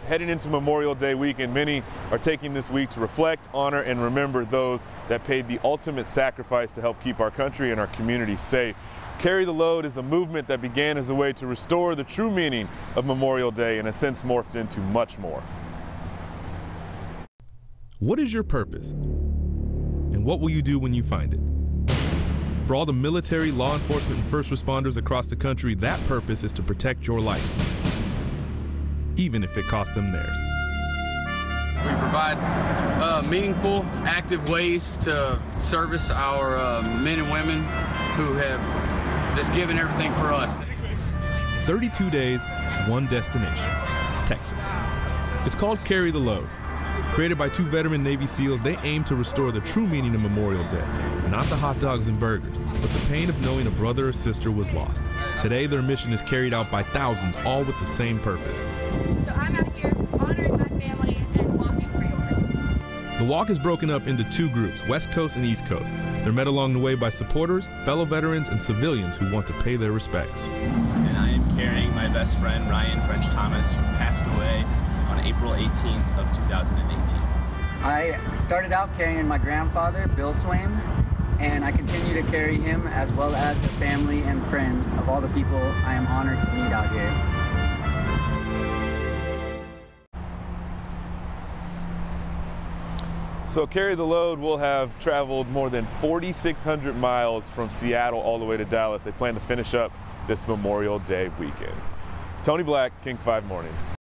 Heading into Memorial Day weekend, many are taking this week to reflect, honor, and remember those that paid the ultimate sacrifice to help keep our country and our communities safe. Carry the Load is a movement that began as a way to restore the true meaning of Memorial Day and has since morphed into much more. What is your purpose? And what will you do when you find it? For all the military, law enforcement, and first responders across the country, that purpose is to protect your life, even if it costs them theirs. We provide meaningful, active ways to service our men and women who have just given everything for us. 32 days, one destination, Texas. It's called Carry the Load. Created by two veteran Navy SEALs, they aim to restore the true meaning of Memorial Day. Not the hot dogs and burgers, but the pain of knowing a brother or sister was lost. Today, their mission is carried out by thousands, all with the same purpose. So I'm out here honoring my family and walking for yours. The walk is broken up into two groups, West Coast and East Coast. They're met along the way by supporters, fellow veterans, and civilians who want to pay their respects. And I am carrying my best friend, Ryan French Thomas, who passed away on April 18th of 2018. I started out carrying my grandfather, Bill Swaim, and I continue to carry him as well as the family and friends of all the people I am honored to meet out here. So Carry the Load will have traveled more than 4,600 miles from Seattle all the way to Dallas. They plan to finish up this Memorial Day weekend. Tony Black, King 5 Mornings.